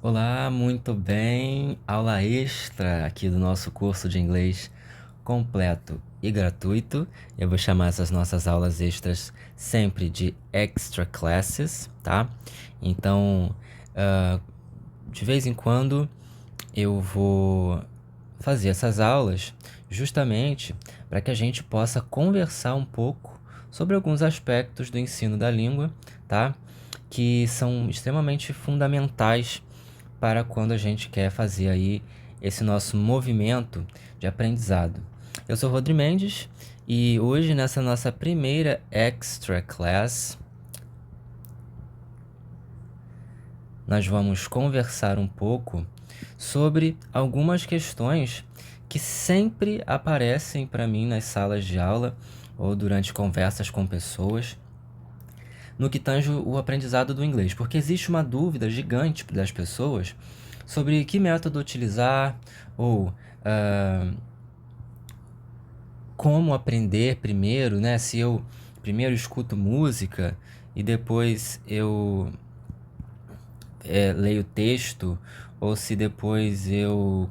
Olá, muito bem. Aula extra aqui do nosso curso de inglês completo e gratuito. Eu vou chamar essas nossas aulas extras sempre de extra classes, tá? Então, de vez em quando eu vou fazer essas aulas justamente para que a gente possa conversar um pouco sobre alguns aspectos do ensino da língua, tá? Que são extremamente fundamentais para quando a gente quer fazer aí esse nosso movimento de aprendizado. Eu sou Rodri Mendes e hoje nessa nossa primeira extra class nós vamos conversar um pouco sobre algumas questões que sempre aparecem para mim nas salas de aula ou durante conversas com pessoas no que tange o aprendizado do inglês, porque existe uma dúvida gigante das pessoas sobre que método utilizar ou como aprender primeiro, né? Se eu primeiro escuto música e depois eu leio texto, ou se depois eu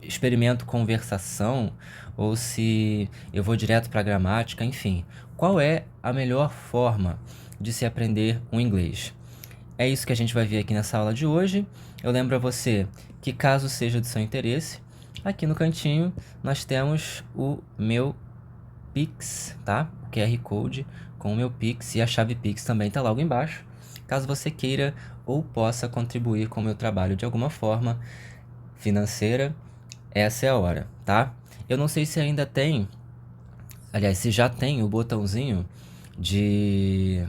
experimento conversação, ou se eu vou direto para a gramática, enfim. Qual é a melhor forma de se aprender um inglês? É isso que a gente vai ver aqui nessa aula de hoje. Eu lembro a você que, caso seja do seu interesse, aqui no cantinho nós temos o meu Pix, tá? O QR Code com o meu Pix e a chave Pix também está logo embaixo. Caso você queira ou possa contribuir com o meu trabalho de alguma forma financeira, essa é a hora, tá? Eu não sei se ainda tem, aliás, se já tem o botãozinho de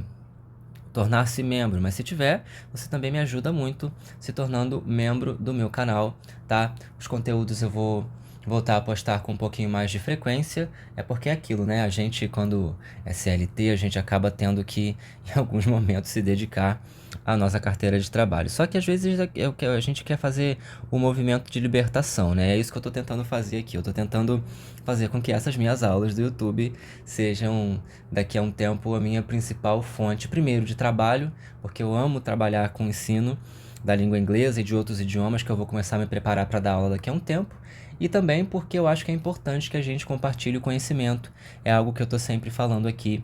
tornar-se membro, mas se tiver, você também me ajuda muito se tornando membro do meu canal, tá? Os conteúdos eu vou voltar a postar com um pouquinho mais de frequência, é porque é aquilo, né? A gente, quando é CLT, a gente acaba tendo que, em alguns momentos, se dedicar à nossa carteira de trabalho. Só que às vezes é o que a gente quer fazer o movimento de libertação, né? É isso que eu tô tentando fazer aqui. Eu tô tentando fazer com que essas minhas aulas do YouTube sejam, daqui a um tempo, a minha principal fonte, primeiro, de trabalho, porque eu amo trabalhar com o ensino da língua inglesa e de outros idiomas que eu vou começar a me preparar para dar aula daqui a um tempo, e também porque eu acho que é importante que a gente compartilhe o conhecimento. É algo que eu estou sempre falando aqui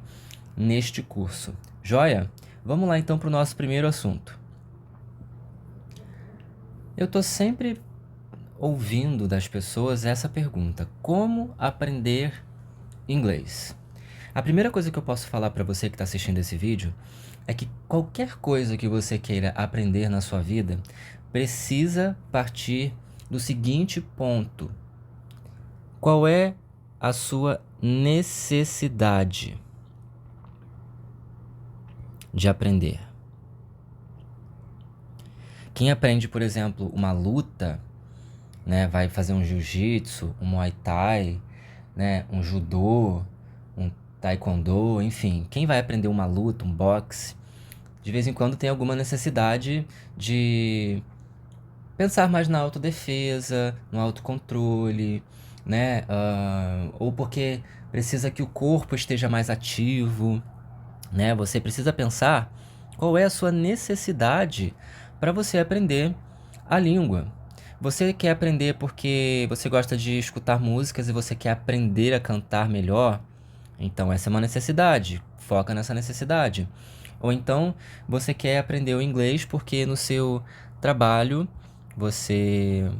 neste curso. Joia? Vamos lá então para o nosso primeiro assunto. Eu estou sempre ouvindo das pessoas essa pergunta: como aprender inglês? A primeira coisa que eu posso falar para você que está assistindo esse vídeo é que qualquer coisa que você queira aprender na sua vida precisa partir do seguinte ponto: qual é a sua necessidade de aprender? Quem aprende, por exemplo, uma luta, né, vai fazer um jiu-jitsu, um muay thai, né, um judô, um taekwondo, enfim, quem vai aprender uma luta, um boxe, de vez em quando tem alguma necessidade de pensar mais na autodefesa, no autocontrole, né? Ou porque precisa que o corpo esteja mais ativo, né? Você precisa pensar qual é a sua necessidade para você aprender a língua. Você quer aprender porque você gosta de escutar músicas e você quer aprender a cantar melhor? Então essa é uma necessidade, foca nessa necessidade. Ou então você quer aprender o inglês porque no seu trabalho você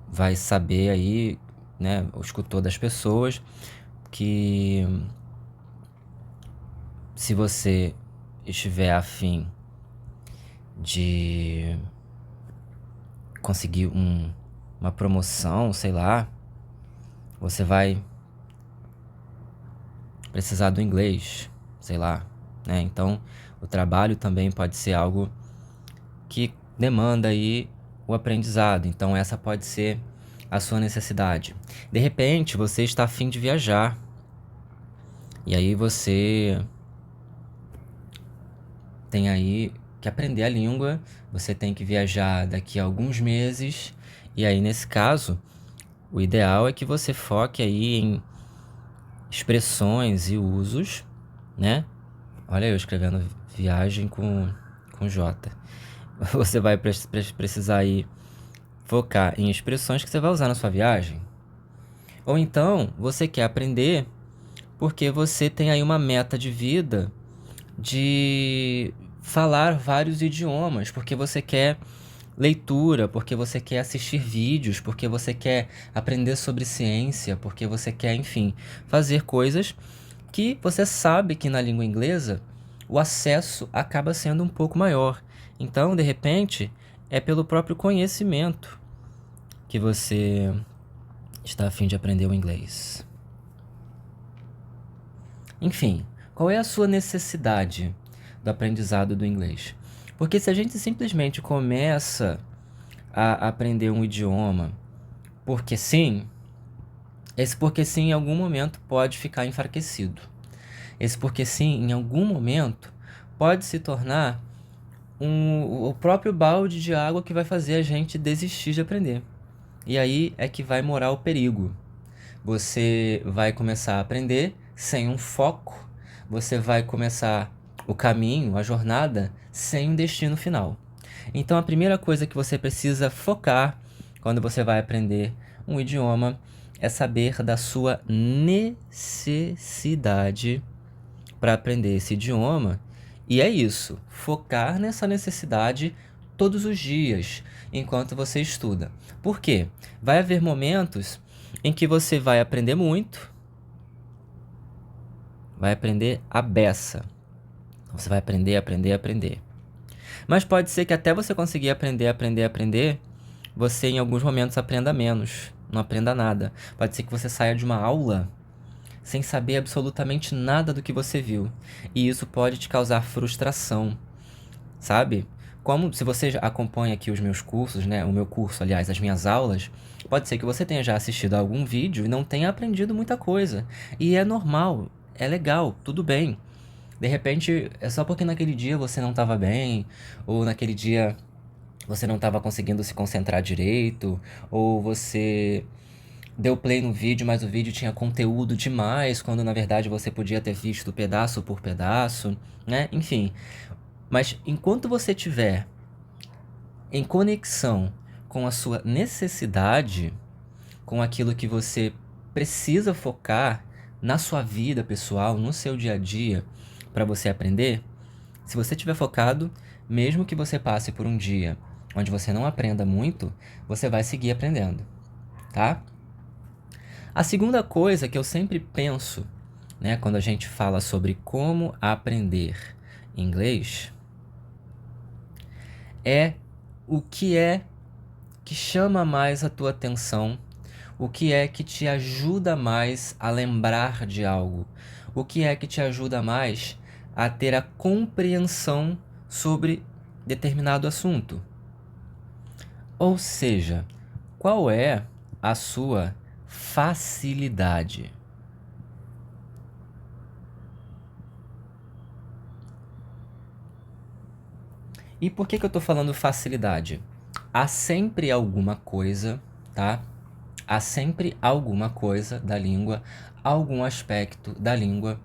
vai saber aí, né, o escutou das pessoas, que se você estiver afim de conseguir uma promoção, sei lá, você vai precisar do inglês, sei lá, né? Então, o trabalho também pode ser algo que demanda aí o aprendizado. Então, essa pode ser a sua necessidade. De repente, você está afim de viajar. E aí você tem aí que aprender a língua, você tem que viajar daqui a alguns meses. E aí, nesse caso, o ideal é que você foque aí em expressões e usos, né? Olha eu escrevendo viagem com J. Você vai precisar aí focar em expressões que você vai usar na sua viagem. Ou então, você quer aprender porque você tem aí uma meta de vida de falar vários idiomas, porque você quer leitura, porque você quer assistir vídeos, porque você quer aprender sobre ciência, porque você quer, enfim, fazer coisas que você sabe que na língua inglesa o acesso acaba sendo um pouco maior. Então, de repente, é pelo próprio conhecimento que você está a fim de aprender o inglês. Enfim, qual é a sua necessidade do aprendizado do inglês? Porque se a gente simplesmente começa a aprender um idioma porque sim, esse porque sim em algum momento pode ficar enfraquecido. Esse porque sim em algum momento pode se tornar o próprio balde de água que vai fazer a gente desistir de aprender. E aí é que vai morar o perigo. Você vai começar a aprender sem um foco, você vai começar o caminho, a jornada, sem um destino final. Então a primeira coisa que você precisa focar quando você vai aprender um idioma é saber da sua necessidade para aprender esse idioma. E é isso, focar nessa necessidade todos os dias enquanto você estuda. Por quê? Vai haver momentos em que você vai aprender muito, vai aprender a beça. Você vai aprender, aprender, aprender. Mas pode ser que até você conseguir aprender, aprender, aprender, você em alguns momentos aprenda menos, não aprenda nada. Pode ser que você saia de uma aula sem saber absolutamente nada do que você viu. E isso pode te causar frustração, sabe? Como se você já acompanha aqui os meus cursos, né? O meu curso, aliás, as minhas aulas, pode ser que você tenha já assistido a algum vídeo e não tenha aprendido muita coisa. E é normal, é legal, tudo bem. De repente, é só porque naquele dia você não estava bem, ou naquele dia você não estava conseguindo se concentrar direito, ou você deu play no vídeo, mas o vídeo tinha conteúdo demais, quando na verdade você podia ter visto pedaço por pedaço, né? Enfim. Mas enquanto você tiver em conexão com a sua necessidade, com aquilo que você precisa focar na sua vida pessoal, no seu dia a dia, para você aprender, se você estiver focado, mesmo que você passe por um dia onde você não aprenda muito, você vai seguir aprendendo, tá? A segunda coisa que eu sempre penso, né, quando a gente fala sobre como aprender inglês, é que chama mais a tua atenção, o que é que te ajuda mais a lembrar de algo, o que é que te ajuda mais a ter a compreensão sobre determinado assunto. Ou seja, qual é a sua facilidade? E por que eu tô falando facilidade? Há sempre alguma coisa, tá? Há sempre alguma coisa da língua, algum aspecto da língua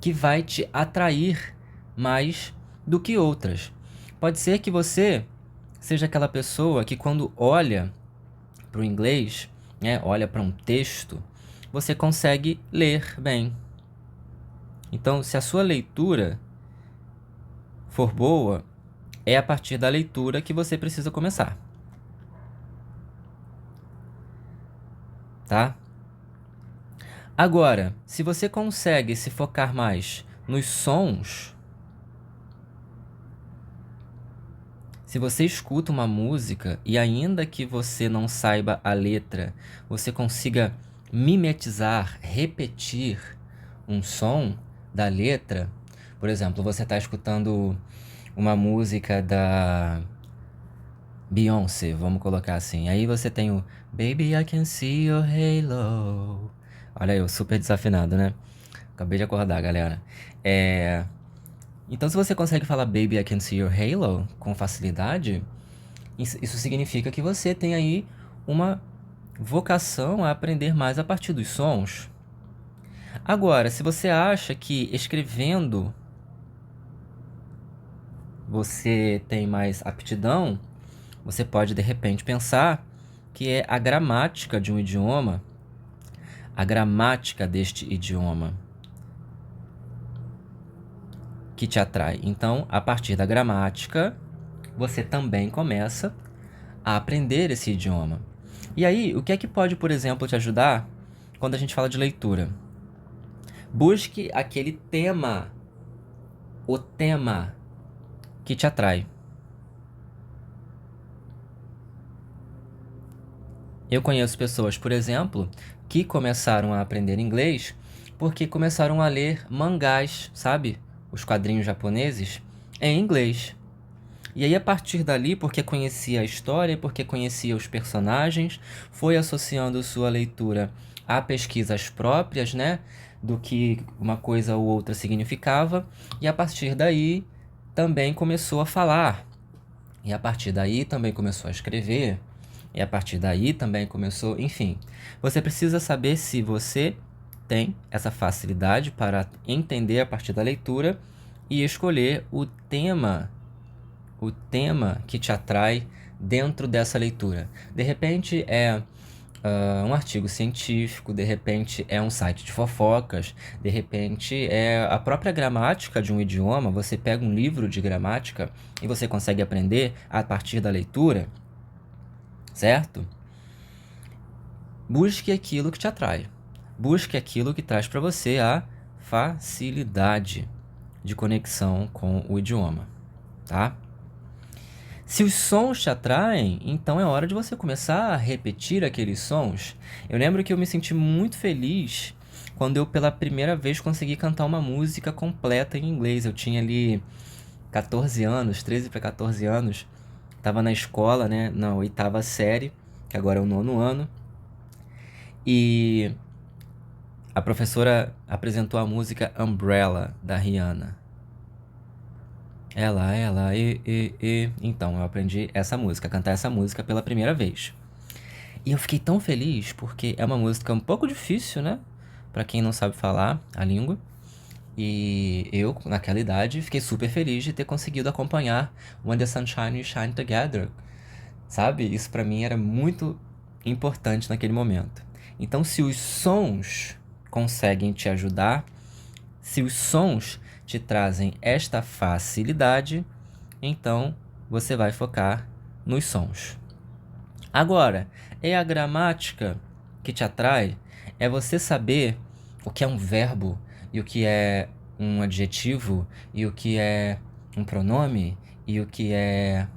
que vai te atrair mais do que outras. Pode ser que você seja aquela pessoa que quando olha para o inglês, né, olha para um texto, você consegue ler bem. Então, se a sua leitura for boa, é a partir da leitura que você precisa começar, tá? Agora, se você consegue se focar mais nos sons, se você escuta uma música e ainda que você não saiba a letra, você consiga mimetizar, repetir um som da letra, por exemplo, você está escutando uma música da Beyoncé, vamos colocar assim. Aí você tem o Baby, I can see your halo. Olha aí, eu super desafinado, né? Acabei de acordar, galera. Então, se você consegue falar Baby, I can see your halo com facilidade, isso significa que você tem aí uma vocação a aprender mais a partir dos sons. Agora, se você acha que escrevendo você tem mais aptidão, você pode de repente pensar que é a gramática de um idioma, a gramática deste idioma que te atrai. Então, a partir da gramática, você também começa a aprender esse idioma. E aí, o que é que pode, por exemplo, te ajudar quando a gente fala de leitura? Busque aquele tema, o tema que te atrai. Eu conheço pessoas, por exemplo, que começaram a aprender inglês porque começaram a ler mangás, sabe? Os quadrinhos japoneses em inglês. E aí, a partir dali, porque conhecia a história, porque conhecia os personagens, foi associando sua leitura a pesquisas próprias, né? Do que uma coisa ou outra significava. E a partir daí, também começou a falar. E a partir daí, também começou a escrever. E a partir daí, também começou... Enfim, você precisa saber se você tem essa facilidade para entender a partir da leitura e escolher o tema que te atrai dentro dessa leitura. De repente é um artigo científico, de repente é um site de fofocas, de repente é a própria gramática de um idioma. Você pega um livro de gramática e você consegue aprender a partir da leitura, certo? Busque aquilo que te atrai. Busque aquilo que traz para você a facilidade de conexão com o idioma, tá? Se os sons te atraem, então é hora de você começar a repetir aqueles sons. Eu lembro que eu me senti muito feliz quando eu pela primeira vez consegui cantar uma música completa em inglês. Eu tinha ali 14 anos, 13 para 14 anos. Estava na escola, né, na 8ª série, que agora é o 9º ano. E a professora apresentou a música Umbrella, da Rihanna. Ela, e. Então, eu aprendi essa música, cantar essa música pela primeira vez. E eu fiquei tão feliz porque é uma música um pouco difícil, né? Pra quem não sabe falar a língua. E eu, naquela idade, fiquei super feliz de ter conseguido acompanhar When the Sunshine Shine Together. Sabe? Isso pra mim era muito importante naquele momento. Então, se os sons conseguem te ajudar, se os sons te trazem esta facilidade, então você vai focar nos sons. Agora, é a gramática que te atrai? É você saber o que é um verbo e o que é um adjetivo e o que é um pronome e o que é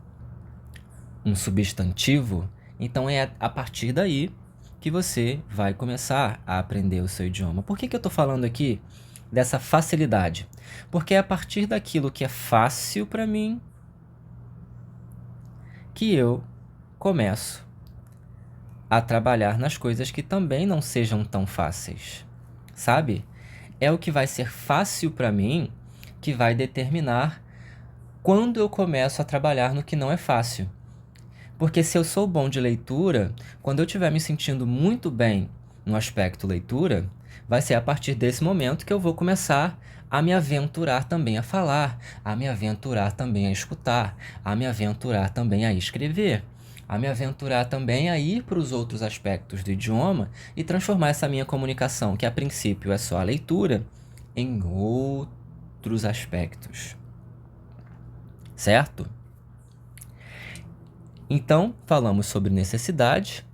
um substantivo? Então é a partir daí que você vai começar a aprender o seu idioma. Por que eu estou falando aqui dessa facilidade? Porque é a partir daquilo que é fácil para mim que eu começo a trabalhar nas coisas que também não sejam tão fáceis, sabe? É o que vai ser fácil para mim que vai determinar quando eu começo a trabalhar no que não é fácil. Porque se eu sou bom de leitura, quando eu estiver me sentindo muito bem no aspecto leitura, vai ser a partir desse momento que eu vou começar a me aventurar também a falar, a me aventurar também a escutar, a me aventurar também a escrever, a me aventurar também a ir para os outros aspectos do idioma e transformar essa minha comunicação, que a princípio é só a leitura, em outros aspectos. Certo? Então, falamos sobre necessidade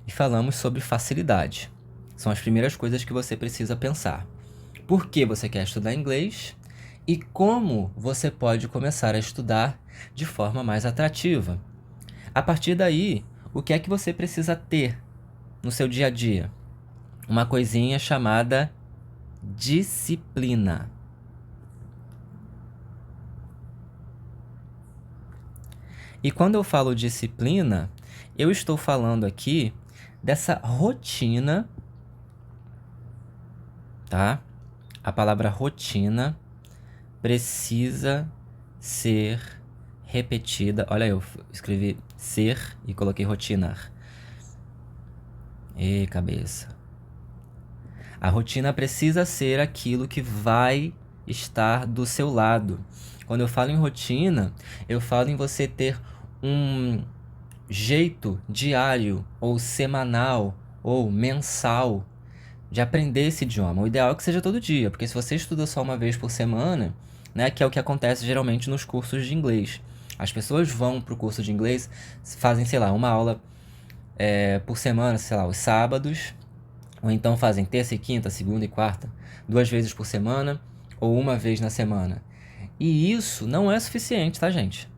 e falamos sobre facilidade. São as primeiras coisas que você precisa pensar. Por que você quer estudar inglês e como você pode começar a estudar de forma mais atrativa. A partir daí, o que é que você precisa ter no seu dia a dia? Uma coisinha chamada disciplina. E quando eu falo disciplina, eu estou falando aqui dessa rotina, tá? A palavra rotina precisa ser repetida. Olha, eu escrevi ser e coloquei rotinar. E cabeça. A rotina precisa ser aquilo que vai estar do seu lado. Quando eu falo em rotina, eu falo em você ter um jeito diário, ou semanal, ou mensal de aprender esse idioma. O ideal é que seja todo dia, porque se você estuda só uma vez por semana, né, que é o que acontece geralmente nos cursos de inglês. As pessoas vão para o curso de inglês, fazem, sei lá, uma aula por semana, sei lá, os sábados, ou então fazem terça e quinta, segunda e quarta, 2 vezes por semana, ou uma vez na semana. E isso não é suficiente, tá, gente?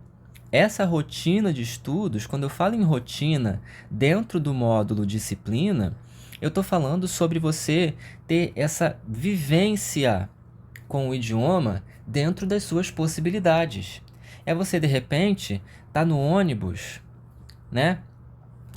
Essa rotina de estudos, quando eu falo em rotina dentro do módulo disciplina, eu estou falando sobre você ter essa vivência com o idioma dentro das suas possibilidades. É você, de repente, tá no ônibus, né?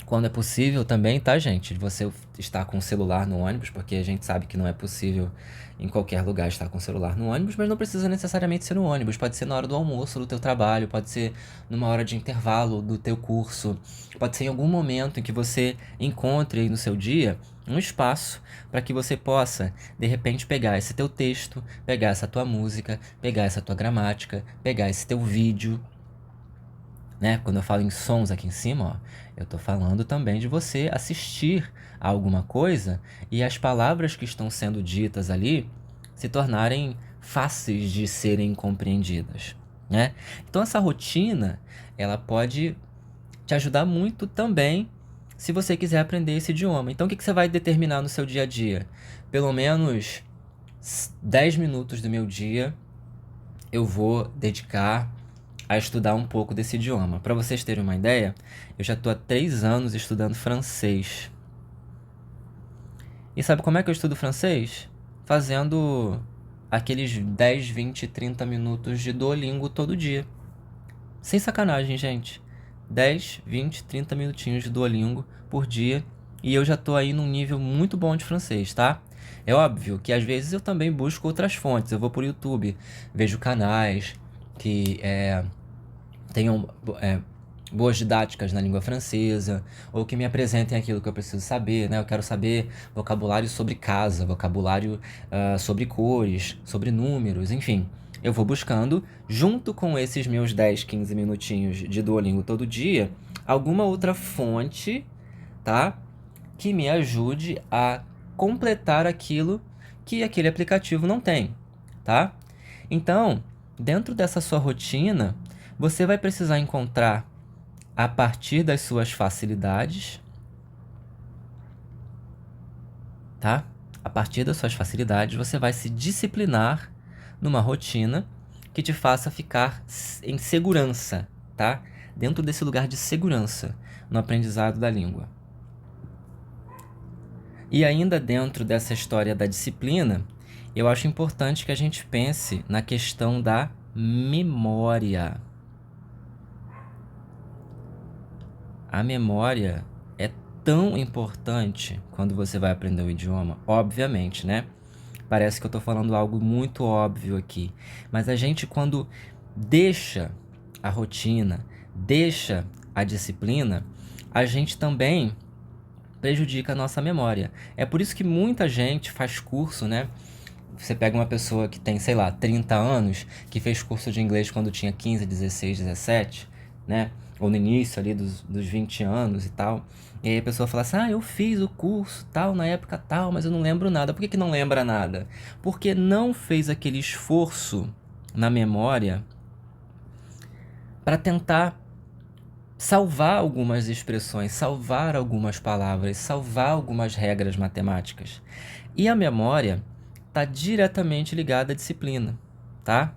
Quando é possível também, tá, gente? Você estar com o celular no ônibus, porque a gente sabe que não é possível em qualquer lugar estar com o celular no ônibus, mas não precisa necessariamente ser no ônibus. Pode ser na hora do almoço do teu trabalho, pode ser numa hora de intervalo do teu curso, pode ser em algum momento em que você encontre aí no seu dia um espaço para que você possa, de repente, pegar esse teu texto, pegar essa tua música, pegar essa tua gramática, pegar esse teu vídeo, né? Quando eu falo em sons aqui em cima, ó, eu estou falando também de você assistir a alguma coisa e as palavras que estão sendo ditas ali se tornarem fáceis de serem compreendidas, né? Então essa rotina, ela pode te ajudar muito também se você quiser aprender esse idioma. Então o que que você vai determinar no seu dia a dia? Pelo menos 10 minutos do meu dia eu vou dedicar a estudar um pouco desse idioma. Para vocês terem uma ideia, eu já estou há 3 anos estudando francês. E sabe como é que eu estudo francês? Fazendo aqueles 10, 20, 30 minutos de Duolingo todo dia. Sem sacanagem, gente. 10, 20, 30 minutinhos de Duolingo por dia. E eu já tô aí num nível muito bom de francês, tá? É óbvio que às vezes eu também busco outras fontes. Eu vou por YouTube, vejo canais que tenham boas didáticas na língua francesa, ou que me apresentem aquilo que eu preciso saber, né? Eu quero saber vocabulário sobre casa, vocabulário sobre cores, sobre números, enfim. Eu vou buscando, junto com esses meus 10, 15 minutinhos de Duolingo todo dia, alguma outra fonte, tá? Que me ajude a completar aquilo que aquele aplicativo não tem, tá? Então, dentro dessa sua rotina, você vai precisar encontrar, a partir das suas facilidades, tá? A partir das suas facilidades, você vai se disciplinar numa rotina que te faça ficar em segurança, tá? Dentro desse lugar de segurança no aprendizado da língua. E ainda dentro dessa história da disciplina, eu acho importante que a gente pense na questão da memória. A memória é tão importante quando você vai aprender o idioma, obviamente, né? Parece que eu tô falando algo muito óbvio aqui, mas a gente, quando deixa a rotina, deixa a disciplina, a gente também prejudica a nossa memória. É por isso que muita gente faz curso, né? Você pega uma pessoa que tem, sei lá, 30 anos, que fez curso de inglês quando tinha 15, 16, 17, né? Ou no início ali dos 20 anos e tal. E aí a pessoa fala assim, eu fiz o curso tal, na época tal, mas eu não lembro nada. Por que que não lembra nada? Porque não fez aquele esforço na memória para tentar salvar algumas expressões, salvar algumas palavras, salvar algumas regras matemáticas. E a memória está diretamente ligada à disciplina, tá?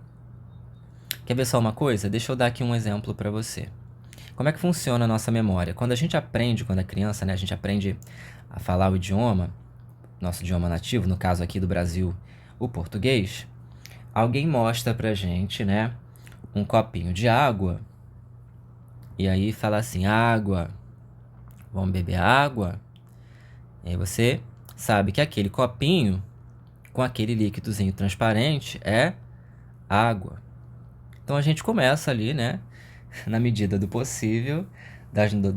Quer ver só uma coisa? Deixa eu dar aqui um exemplo para você. Como é que funciona a nossa memória? Quando a gente aprende, quando é criança, né, a gente aprende a falar o idioma, nosso idioma nativo, no caso aqui do Brasil, o português, alguém mostra pra gente, né, um copinho de água, e aí fala assim, água, vamos beber água? E aí você sabe que aquele copinho, com aquele líquidozinho transparente, é água. Então a gente começa ali, né, na medida do possível,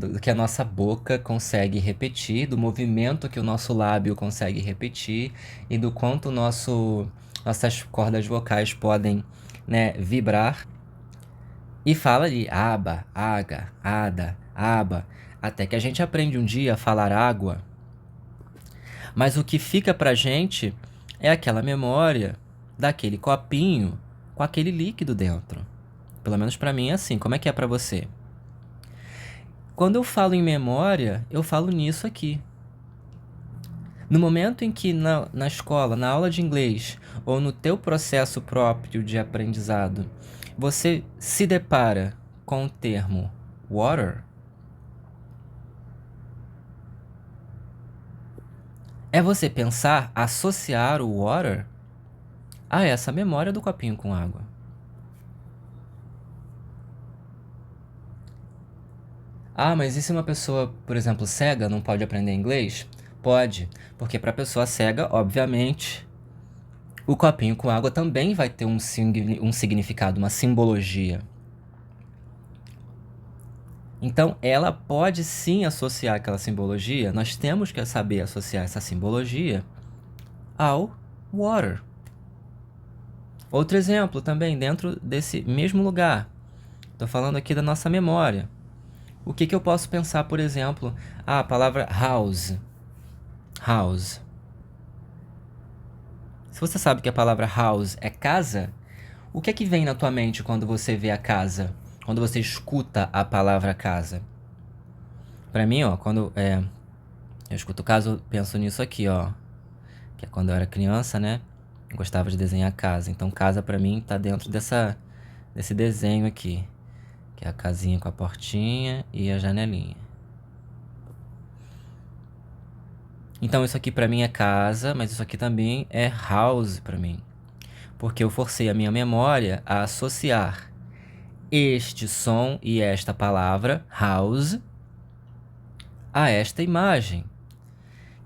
do que a nossa boca consegue repetir, do movimento que o nosso lábio consegue repetir e do quanto nossas cordas vocais podem né, vibrar, e fala ali aba, aga, ada, aba, até que a gente aprende um dia a falar água. Mas o que fica pra gente é aquela memória daquele copinho com aquele líquido dentro. Pelo menos pra mim é assim. Como é que é pra você? Quando eu falo em memória, eu falo nisso aqui. No momento em que na escola, na aula de inglês, ou no teu processo próprio de aprendizado, você se depara com o termo water, é você pensar, associar o water a essa memória do copinho com água. Ah, mas e se uma pessoa, por exemplo, cega, não pode aprender inglês? Pode, porque para a pessoa cega, obviamente, o copinho com água também vai ter um significado, uma simbologia. Então, ela pode sim associar aquela simbologia, nós temos que saber associar essa simbologia ao water. Outro exemplo também, dentro desse mesmo lugar. Estou falando aqui da nossa memória. O que eu posso pensar, por exemplo, a palavra house. House. Se você sabe que a palavra house é casa, o que é que vem na tua mente quando você vê a casa? Quando você escuta a palavra casa? Pra mim, ó, quando eu escuto casa, eu penso nisso aqui, ó. Que é quando eu era criança, né? Eu gostava de desenhar casa. Então, casa pra mim tá dentro desse desenho aqui. Que é a casinha com a portinha e a janelinha. Então, isso aqui pra mim é casa, mas isso aqui também é house pra mim. Porque eu forcei a minha memória a associar este som e esta palavra, house, a esta imagem,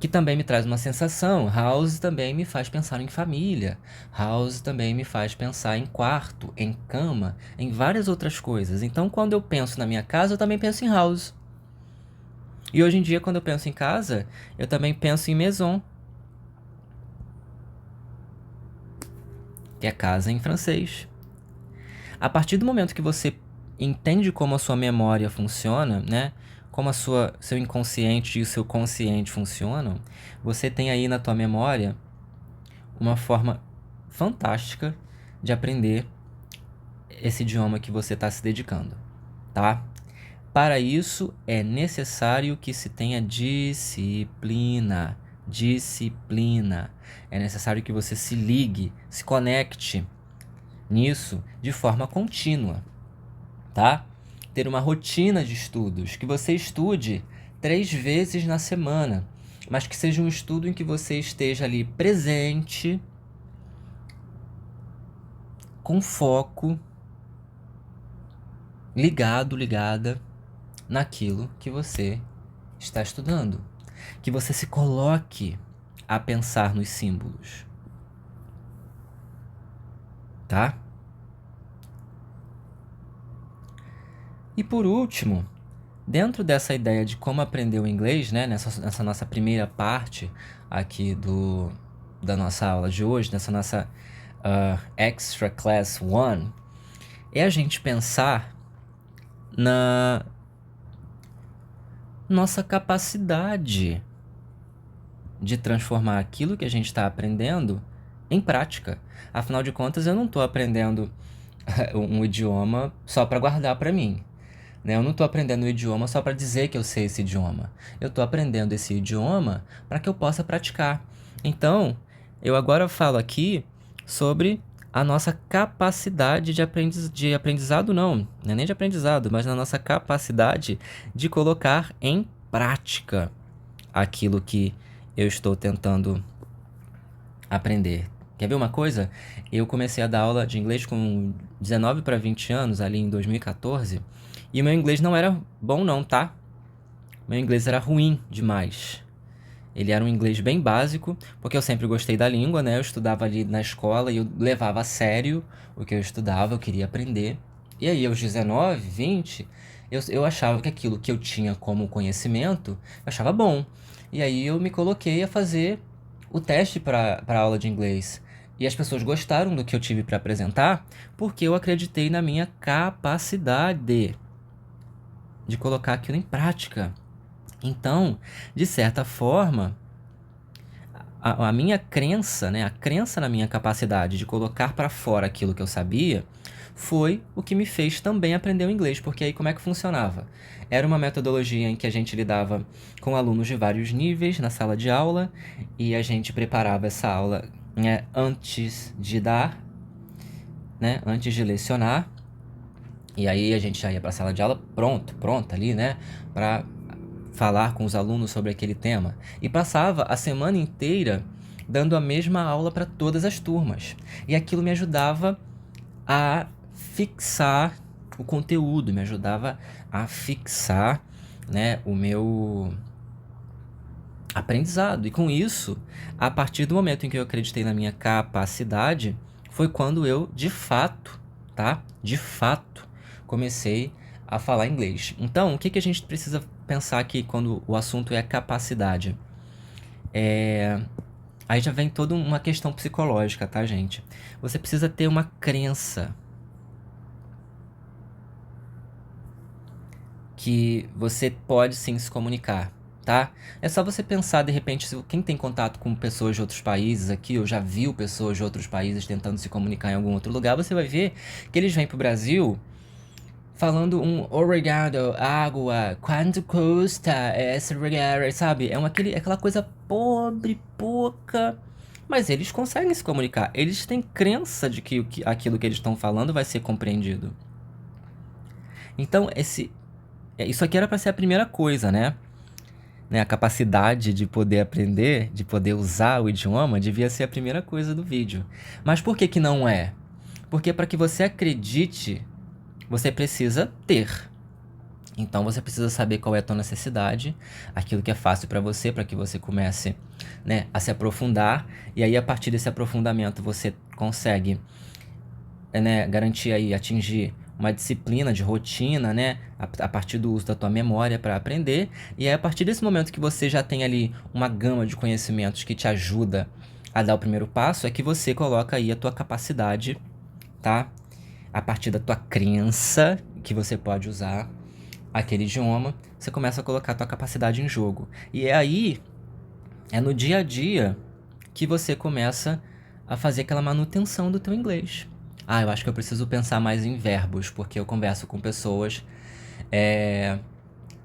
que também me traz uma sensação. House também me faz pensar em família. House também me faz pensar em quarto, em cama, em várias outras coisas. Então, quando eu penso na minha casa, eu também penso em house. E hoje em dia, quando eu penso em casa, eu também penso em maison, que é casa em francês. A partir do momento que você entende como a sua memória funciona, né? Como seu inconsciente e o seu consciente funcionam, você tem aí na tua memória uma forma fantástica de aprender esse idioma que você está se dedicando, tá? Para isso é necessário que se tenha disciplina. Disciplina. É necessário que você se ligue, se conecte nisso de forma contínua, tá? Ter uma rotina de estudos, que você estude 3 vezes na semana, mas que seja um estudo em que você esteja ali presente, com foco, ligada naquilo que você está estudando. Que você se coloque a pensar nos símbolos, tá? E por último, dentro dessa ideia de como aprender o inglês, né, nessa nossa primeira parte aqui da nossa aula de hoje, nessa nossa Extra Class 1, é a gente pensar na nossa capacidade de transformar aquilo que a gente está aprendendo em prática. Afinal de contas, eu não estou aprendendo um idioma só para guardar para mim. Né? Eu não estou aprendendo o idioma só para dizer que eu sei esse idioma. Eu estou aprendendo esse idioma para que eu possa praticar. Então, eu agora falo aqui sobre a nossa capacidade de aprendizado, não é nem de aprendizado, mas na nossa capacidade de colocar em prática aquilo que eu estou tentando aprender. Quer ver uma coisa? Eu comecei a dar aula de inglês com 19 para 20 anos, ali em 2014, e o meu inglês não era bom não, tá? Meu inglês era ruim demais. Ele era um inglês bem básico, porque eu sempre gostei da língua, né? Eu estudava ali na escola e eu levava a sério o que eu estudava, eu queria aprender. E aí, aos 19, 20, eu achava que aquilo que eu tinha como conhecimento, eu achava bom. E aí eu me coloquei a fazer o teste para a aula de inglês. E as pessoas gostaram do que eu tive para apresentar porque eu acreditei na minha capacidade de colocar aquilo em prática. Então, de certa forma, a minha crença, né, a crença na minha capacidade de colocar para fora aquilo que eu sabia, foi o que me fez também aprender o inglês, porque aí como é que funcionava? Era uma metodologia em que a gente lidava com alunos de vários níveis na sala de aula, e a gente preparava essa aula, né, antes de dar, né, antes de lecionar, e aí a gente já ia para a sala de aula pronta ali, né, para falar com os alunos sobre aquele tema. E passava a semana inteira dando a mesma aula para todas as turmas. E aquilo me ajudava a fixar o conteúdo, me ajudava a fixar, né, o meu aprendizado. E com isso, a partir do momento em que eu acreditei na minha capacidade, foi quando eu, de fato, tá? De fato, comecei a falar inglês. Então, o que a gente precisa pensar aqui quando o assunto é capacidade? Aí já vem toda uma questão psicológica, tá, gente? Você precisa ter uma crença que você pode sim se comunicar, tá? É só você pensar, de repente, se quem tem contato com pessoas de outros países aqui, ou já viu pessoas de outros países tentando se comunicar em algum outro lugar, você vai ver que eles vêm pro Brasil falando um obrigado, água, quanto custa esse regalo, sabe? Aquela coisa pobre, pouca, mas eles conseguem se comunicar. Eles têm crença de que aquilo que eles estão falando vai ser compreendido. Então, isso aqui era para ser a primeira coisa, né? A capacidade de poder aprender, de poder usar o idioma, devia ser a primeira coisa do vídeo. Mas por que que não é? Porque para que você acredite, você precisa ter. Então você precisa saber qual é a tua necessidade, aquilo que é fácil para que você comece, né, a se aprofundar. E aí, a partir desse aprofundamento, você consegue, né, garantir aí, atingir uma disciplina de rotina, né, a partir do uso da tua memória para aprender. E aí, a partir desse momento que você já tem ali uma gama de conhecimentos que te ajuda a dar o primeiro passo, é que você coloca aí a tua capacidade, tá? A partir da tua crença que você pode usar aquele idioma, você começa a colocar a tua capacidade em jogo. E é no dia a dia que você começa a fazer aquela manutenção do teu inglês. Eu acho que eu preciso pensar mais em verbos, porque eu converso com pessoas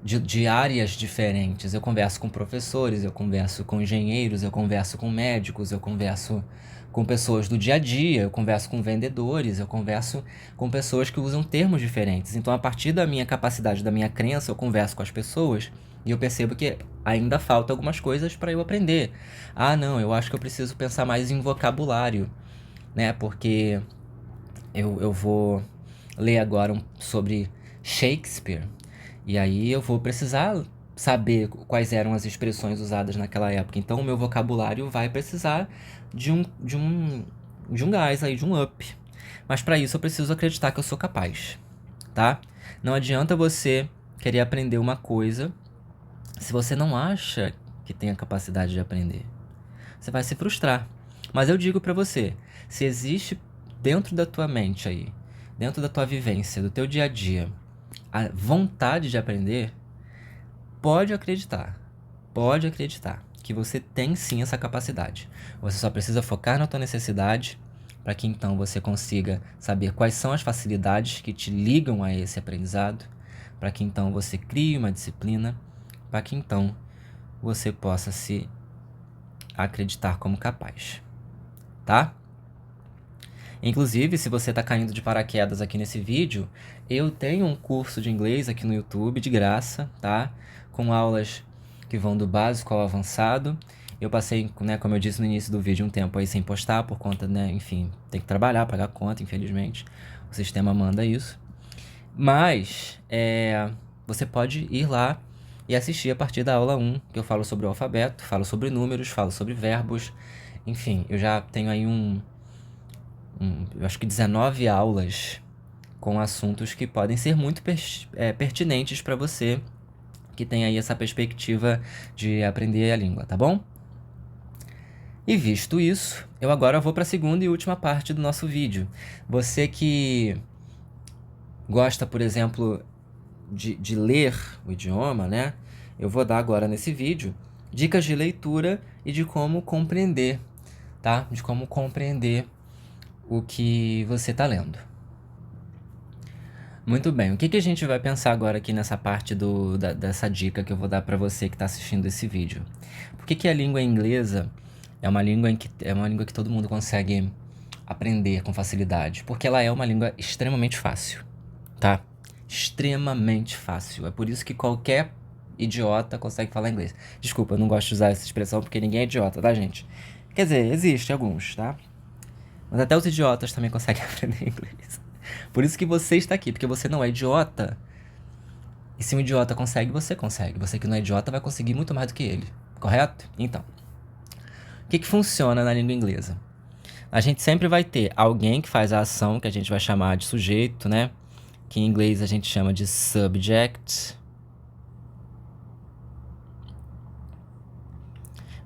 de áreas diferentes. Eu converso com professores, eu converso com engenheiros, eu converso com médicos, eu converso com pessoas do dia a dia, eu converso com vendedores, eu converso com pessoas que usam termos diferentes. Então, a partir da minha capacidade, da minha crença, eu converso com as pessoas e eu percebo que ainda falta algumas coisas para eu aprender. Não, eu acho que eu preciso pensar mais em vocabulário, né? Porque eu vou ler agora sobre Shakespeare, e aí eu vou precisar saber quais eram as expressões usadas naquela época. Então o meu vocabulário vai precisar de um gás aí, de um up. Mas para isso eu preciso acreditar que eu sou capaz, tá? Não adianta você querer aprender uma coisa se você não acha que tem a capacidade de aprender. Você vai se frustrar. Mas eu digo para você, se existe dentro da tua mente aí, dentro da tua vivência, do teu dia a dia, a vontade de aprender, pode acreditar que você tem sim essa capacidade. Você só precisa focar na tua necessidade para que então você consiga saber quais são as facilidades que te ligam a esse aprendizado, para que então você crie uma disciplina, para que então você possa se acreditar como capaz, tá? Inclusive, se você está caindo de paraquedas aqui nesse vídeo, eu tenho um curso de inglês aqui no YouTube, de graça, tá? Com aulas que vão do básico ao avançado. Eu passei, né, como eu disse no início do vídeo, um tempo aí sem postar por conta, né, enfim, tem que trabalhar, pagar conta, infelizmente. O sistema manda isso. Mas, você pode ir lá e assistir a partir da aula 1, que eu falo sobre o alfabeto, falo sobre números, falo sobre verbos. Enfim, eu já tenho aí eu acho que 19 aulas com assuntos que podem ser muito pertinentes para você que tem aí essa perspectiva de aprender a língua, tá bom? E visto isso, eu agora vou para a segunda e última parte do nosso vídeo. Você que gosta, por exemplo, de ler o idioma, né? Eu vou dar agora nesse vídeo dicas de leitura e de como compreender, tá? De como compreender o que você está lendo. Muito bem, o que a gente vai pensar agora aqui nessa parte dessa dica que eu vou dar para você que está assistindo esse vídeo? Por que a língua inglesa é uma língua que todo mundo consegue aprender com facilidade? Porque ela é uma língua extremamente fácil, tá? Extremamente fácil. É por isso que qualquer idiota consegue falar inglês. Desculpa, eu não gosto de usar essa expressão porque ninguém é idiota, tá, gente? Quer dizer, existe alguns, tá? Mas até os idiotas também conseguem aprender inglês. Por isso que você está aqui, porque você não é idiota. E se um idiota consegue, você consegue. Você que não é idiota vai conseguir muito mais do que ele. Correto? Então, o que funciona na língua inglesa? A gente sempre vai ter alguém que faz a ação, que a gente vai chamar de sujeito, né? Que em inglês a gente chama de subject.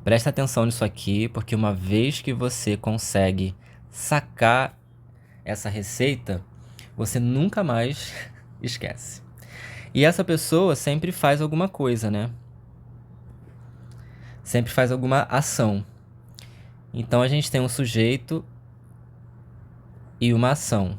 Presta atenção nisso aqui, porque uma vez que você consegue sacar essa receita, você nunca mais esquece. E essa pessoa sempre faz alguma coisa, né? Sempre faz alguma ação. Então a gente tem um sujeito e uma ação.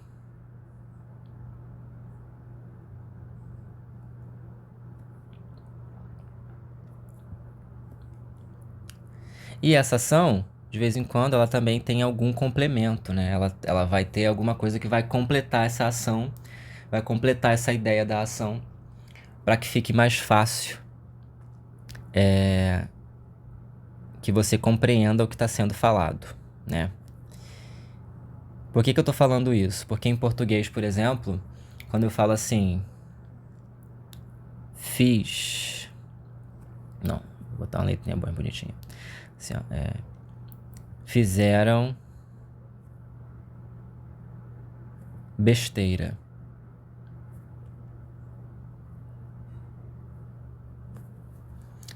E essa ação, de vez em quando, ela também tem algum complemento, né? Ela vai ter alguma coisa que vai completar essa ação, vai completar essa ideia da ação, para que fique mais fácil que você compreenda o que está sendo falado, né? Por que eu tô falando isso? Porque em português, por exemplo, quando eu falo assim, fiz... Não, vou botar uma letrinha bem bonitinha. Assim, ó, fizeram besteira.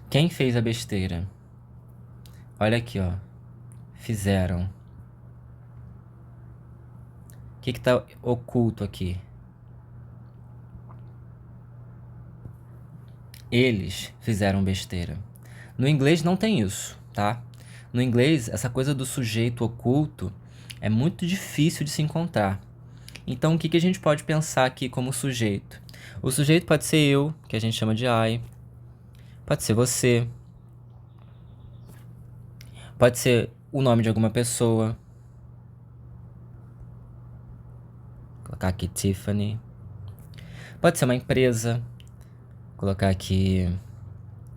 Quem fez a besteira? Olha aqui, ó. Fizeram. O que tá oculto aqui? Eles fizeram besteira. No inglês não tem isso, tá? No inglês, essa coisa do sujeito oculto é muito difícil de se encontrar. Então, o que a gente pode pensar aqui como sujeito? O sujeito pode ser eu, que a gente chama de I. Pode ser você. Pode ser o nome de alguma pessoa. Vou colocar aqui Tiffany. Pode ser uma empresa. Vou colocar aqui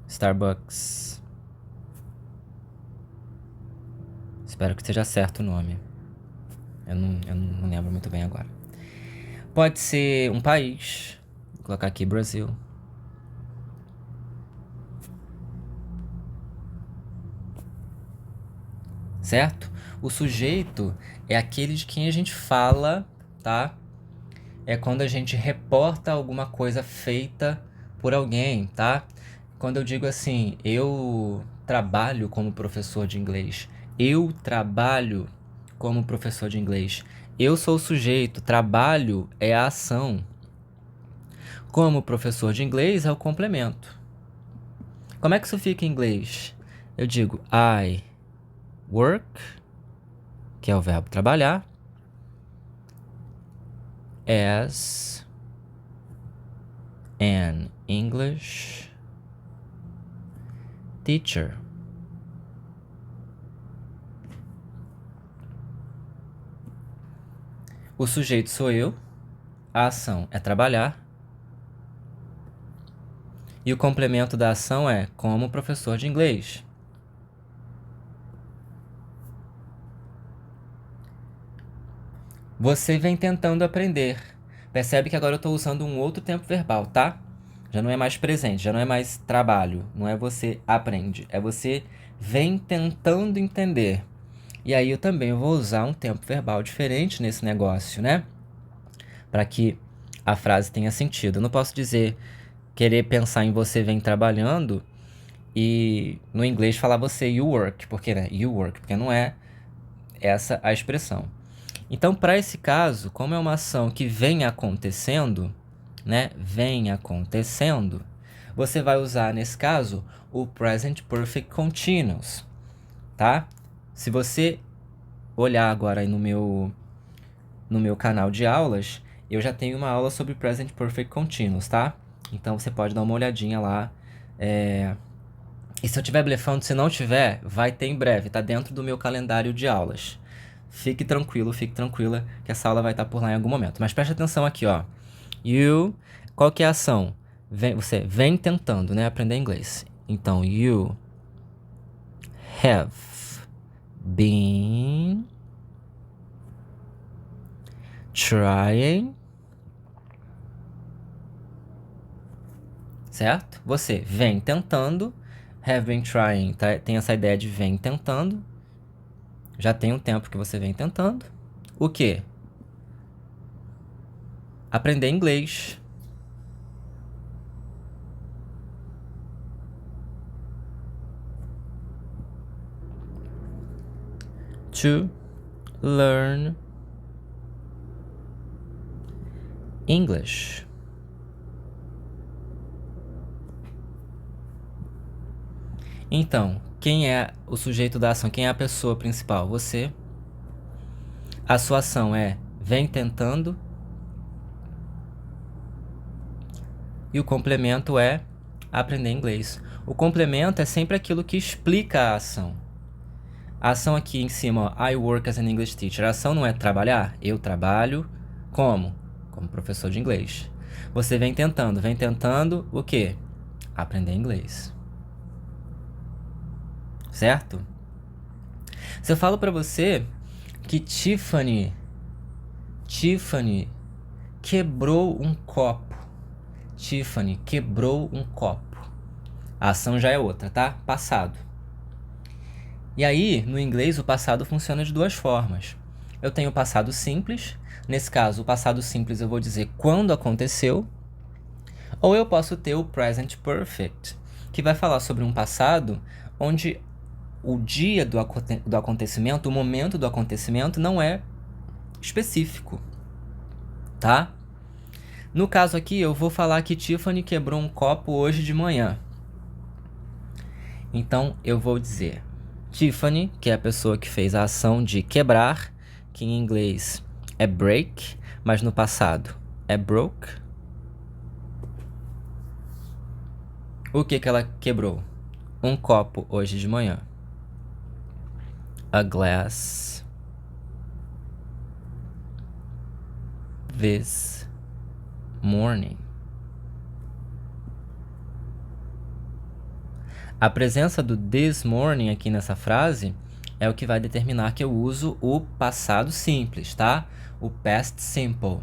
Starbucks. Espero que esteja certo o nome. Eu não lembro muito bem agora. Pode ser um país. Vou colocar aqui Brasil. Certo? O sujeito é aquele de quem a gente fala, tá? É quando a gente reporta alguma coisa feita por alguém, tá? Quando eu digo assim, eu trabalho como professor de inglês. Eu trabalho como professor de inglês. Eu sou o sujeito, trabalho é a ação. Como professor de inglês é o complemento. Como é que isso fica em inglês? Eu digo I work, que é o verbo trabalhar, as an English teacher. O sujeito sou eu, a ação é trabalhar, e o complemento da ação é como professor de inglês. Você vem tentando aprender. Percebe que agora eu estou usando um outro tempo verbal, tá? Já não é mais presente, já não é mais trabalho. Não é você aprende, é você vem tentando entender. E aí eu também vou usar um tempo verbal diferente nesse negócio, né? Para que a frase tenha sentido. Eu não posso dizer, querer pensar em você vem trabalhando E no inglês falar você you work, porque né, you work, porque não é essa a expressão. Então, para esse caso, como é uma ação que vem acontecendo, né, vem acontecendo, você vai usar nesse caso o present perfect continuous, tá? Se você olhar agora aí no meu canal de aulas, eu já tenho uma aula sobre present perfect continuous, tá? Então você pode dar uma olhadinha lá. E se eu estiver blefando, se não tiver, vai ter em breve, tá dentro do meu calendário de aulas. Fique tranquilo, fique tranquila, que essa aula vai estar por lá em algum momento. Mas preste atenção aqui, ó. You, qual que é a ação? Você vem tentando, né, aprender inglês. Então, you have been trying, certo? Você vem tentando, have been trying, tá? Tem essa ideia de vem tentando. Já tem um tempo que você vem tentando. O quê? Aprender inglês. To learn English. Então, quem é o sujeito da ação? Quem é a pessoa principal? Você. A sua ação é vem tentando. E o complemento é aprender inglês. O complemento é sempre aquilo que explica a ação. A ação aqui em cima, ó, I work as an English teacher. A ação não é trabalhar. Eu trabalho como? Como professor de inglês. Você vem tentando o quê? Aprender inglês. Certo? Se eu falo pra você que Tiffany quebrou um copo. Tiffany quebrou um copo. A ação já é outra, tá? Passado. E aí, no inglês, o passado funciona de duas formas. Eu tenho o passado simples. Nesse caso, o passado simples eu vou dizer quando aconteceu. Ou eu posso ter o present perfect, que vai falar sobre um passado onde o dia do acontecimento, o momento do acontecimento não é específico, tá? No caso aqui, eu vou falar que Tiffany quebrou um copo hoje de manhã. Então, eu vou dizer Tiffany, que é a pessoa que fez a ação de quebrar, que em inglês é break, mas no passado é broke. O que ela quebrou? Um copo hoje de manhã. A glass this morning. A presença do this morning aqui nessa frase é o que vai determinar que eu uso o passado simples, tá? O past simple.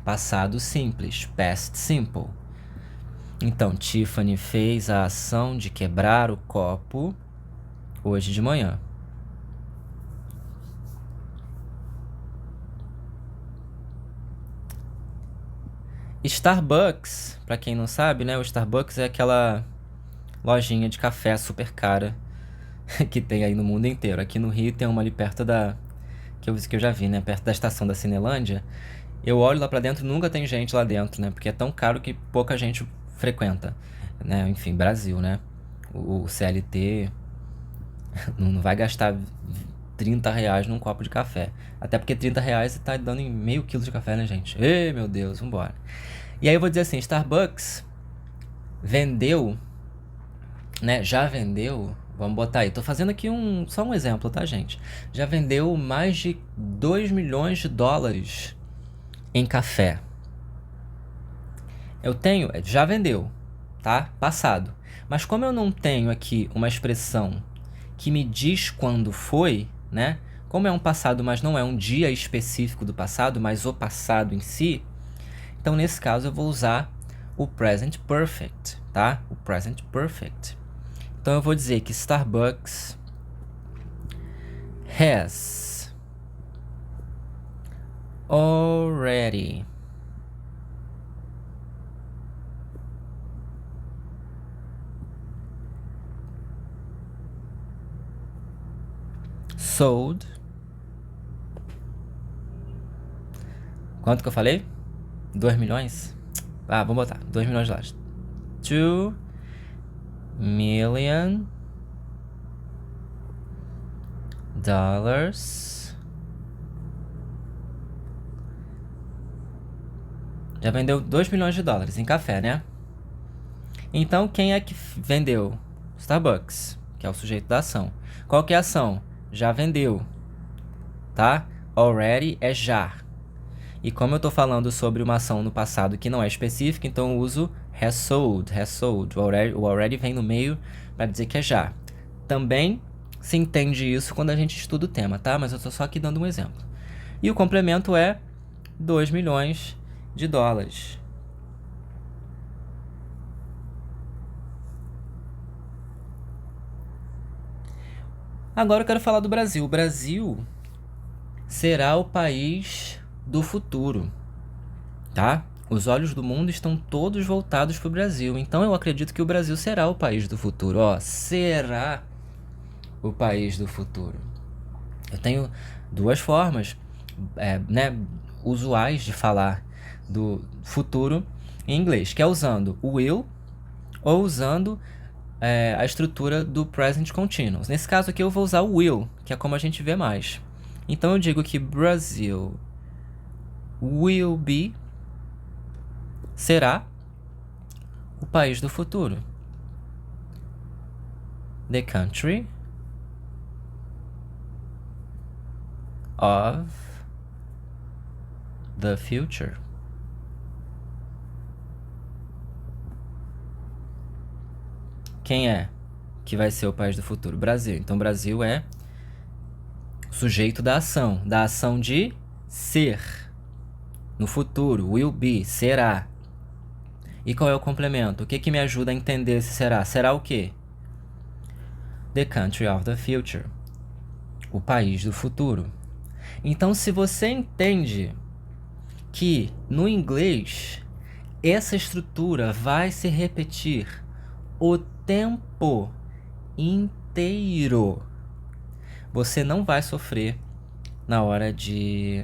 Passado simples, past simple. Então, Tiffany fez a ação de quebrar o copo hoje de manhã. Starbucks, para quem não sabe, né? O Starbucks é aquela lojinha de café super cara que tem aí no mundo inteiro. Aqui no Rio tem uma ali perto que eu já vi, né? Perto da estação da Cinelândia. Eu olho lá pra dentro e nunca tem gente lá dentro, né? Porque é tão caro que pouca gente frequenta, né? Enfim, Brasil, né? O CLT não vai gastar R$ 30 num copo de café. Até porque R$ 30 tá dando em meio quilo de café, né, gente? Ei, meu Deus, vambora. E aí eu vou dizer assim, Starbucks vendeu, né? Já vendeu, vamos botar aí. Tô fazendo aqui só um exemplo, tá, gente? Já vendeu mais de 2 milhões de dólares em café. Já vendeu, tá? Passado. Mas como eu não tenho aqui uma expressão que me diz quando foi, né? Como é um passado, mas não é um dia específico do passado, mas o passado em si, então nesse caso eu vou usar o present perfect, tá? O present perfect. Então eu vou dizer que Starbucks has already sold. Quanto que eu falei? 2 milhões? Ah, vamos botar 2 milhões de dólares. 2 million dollars. Já vendeu 2 milhões de dólares em café, né? Então, quem é que vendeu? Starbucks, que é o sujeito da ação. Qual que é a ação? Já vendeu, tá? Already é já. E como eu tô falando sobre uma ação no passado que não é específica, então eu uso has sold, has sold. O already vem no meio para dizer que é já. Também se entende isso quando a gente estuda o tema, tá? Mas eu tô só aqui dando um exemplo. E o complemento é 2 milhões de dólares. Agora eu quero falar do Brasil. O Brasil será o país do futuro, tá? Os olhos do mundo estão todos voltados para o Brasil. Então eu acredito que o Brasil será o país do futuro. Ó, será o país do futuro. Eu tenho duas formas, né, usuais de falar do futuro em inglês, que é usando o will ou usando a estrutura do present continuous. Nesse caso aqui eu vou usar o will, que é como a gente vê mais. Então eu digo que Brazil will be, será o país do futuro. The country of the future. Quem é que vai ser o país do futuro? Brasil. Então, Brasil é o sujeito da ação de ser. No futuro, will be, será. E qual é o complemento? O que me ajuda a entender esse será? Será o quê? The country of the future. O país do futuro. Então, se você entende que no inglês essa estrutura vai se repetir o tempo inteiro, você não vai sofrer na hora de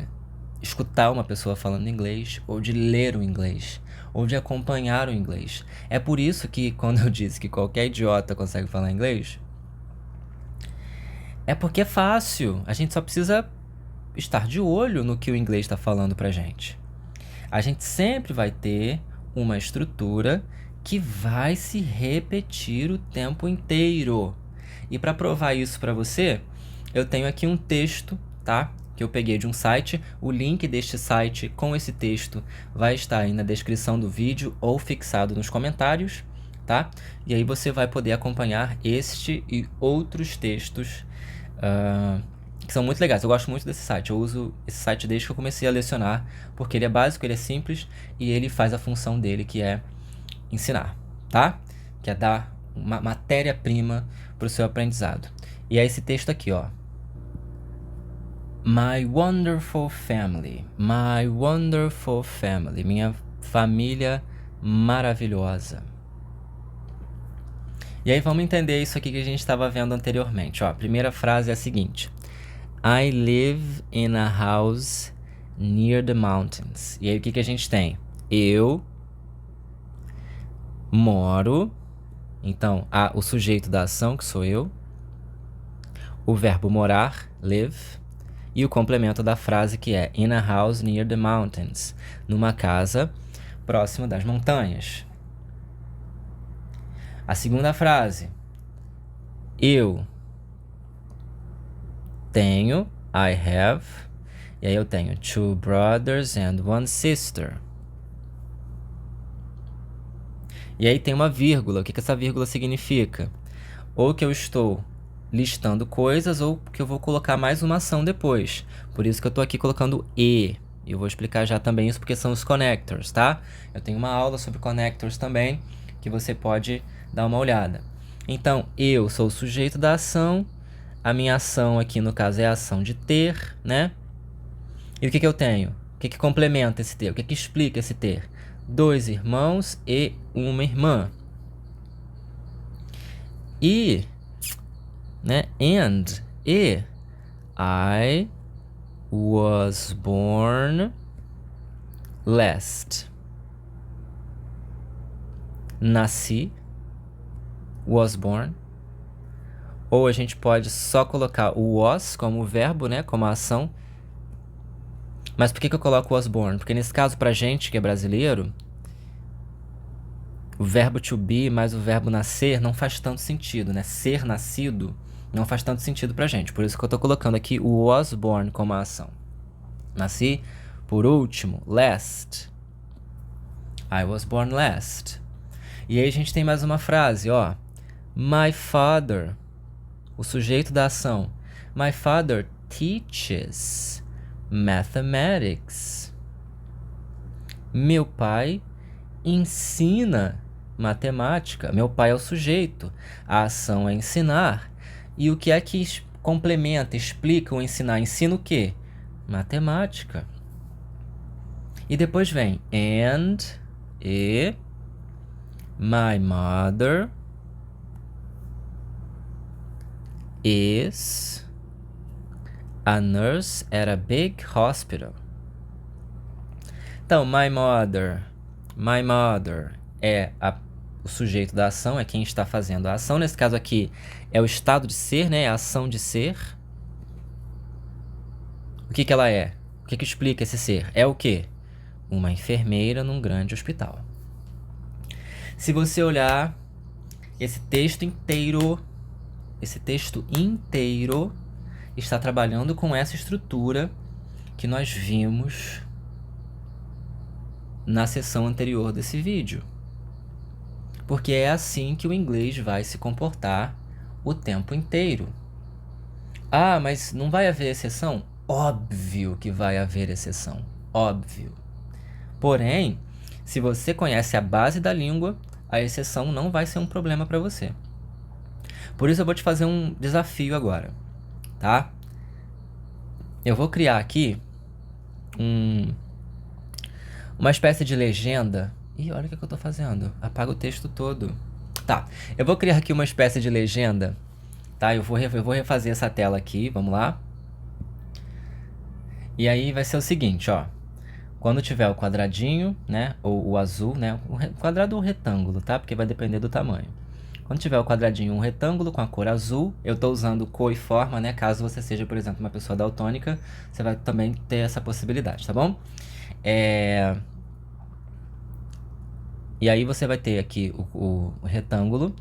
escutar uma pessoa falando inglês, ou de ler o inglês, ou de acompanhar o inglês. É por isso que quando eu disse que qualquer idiota consegue falar inglês, é porque é fácil. A gente só precisa estar de olho no que o inglês está falando pra gente. A gente sempre vai ter uma estrutura que vai se repetir o tempo inteiro. E para provar isso para você, eu tenho aqui um texto, tá? Que eu peguei de um site. O link deste site com esse texto vai estar aí na descrição do vídeo ou fixado nos comentários, tá? E aí você vai poder acompanhar este e outros textos que são muito legais. Eu gosto muito desse site. Eu uso esse site desde que eu comecei a lecionar, porque ele é básico, ele é simples e ele faz a função dele, que é ensinar, tá? Que é dar uma matéria-prima para o seu aprendizado. E é esse texto aqui, ó. My wonderful family. My wonderful family. Minha família maravilhosa. E aí vamos entender isso aqui que a gente estava vendo anteriormente. Ó, a primeira frase é a seguinte. I live in a house near the mountains. E aí o que a gente tem? Eu moro. Então, o sujeito da ação, que sou eu. O verbo morar, live. E o complemento da frase, que é in a house near the mountains. Numa casa próxima das montanhas. A segunda frase. Eu tenho, I have. E aí eu tenho 2 brothers and 1 sister. E aí tem uma vírgula. O que essa vírgula significa? Ou que eu estou listando coisas, ou que eu vou colocar mais uma ação depois. Por isso que eu estou aqui colocando e. E eu vou explicar já também isso, porque são os connectors, tá? Eu tenho uma aula sobre connectors também, que você pode dar uma olhada. Então, eu sou o sujeito da ação. A minha ação aqui, no caso, é a ação de ter, né? E o que eu tenho? O que complementa esse ter? O que explica esse ter? 2 irmãos e 1 irmã. E, né? And, e I was born last. Nasci, was born. Ou a gente pode só colocar o was como verbo, né, como a ação. Mas por que eu coloco was born? Porque nesse caso, pra gente que é brasileiro, o verbo to be mais o verbo nascer não faz tanto sentido, né? Ser nascido não faz tanto sentido pra gente. Por isso que eu tô colocando aqui o was born como a ação. Nasci por último, last. I was born last. E aí a gente tem mais uma frase, ó. My father, o sujeito da ação. My father teaches mathematics. Meu pai ensina matemática. Meu pai é o sujeito. A ação é ensinar. E o que é que complementa, explica o ensinar? Ensina o quê? Matemática. E depois vem and, e, my mother is a nurse at a big hospital. Então, my mother é o sujeito da ação, é quem está fazendo a ação. Nesse caso aqui é o estado de ser, né? É a ação de ser. O que ela é? O que explica esse ser? É o quê? Uma enfermeira num grande hospital. Se você olhar esse texto inteiro está trabalhando com essa estrutura que nós vimos na sessão anterior desse vídeo. Porque é assim que o inglês vai se comportar o tempo inteiro. Ah, mas não vai haver exceção? Óbvio que vai haver exceção. Óbvio. Porém, se você conhece a base da língua, a exceção não vai ser um problema para você. Por isso eu vou te fazer um desafio agora, tá? Eu vou criar aqui uma espécie de legenda. Ih, olha o que eu tô fazendo. Apaga o texto todo. Tá, eu vou criar aqui uma espécie de legenda, tá? Eu vou refazer essa tela aqui, vamos lá. E aí vai ser o seguinte, ó. Quando tiver o quadradinho, né, ou o azul, né, o quadrado ou retângulo, tá? Porque vai depender do tamanho. Quando tiver o quadradinho ou um retângulo com a cor azul, eu estou usando cor e forma, né? Caso você seja, por exemplo, uma pessoa daltônica, você vai também ter essa possibilidade, tá bom? E aí você vai ter aqui o retângulo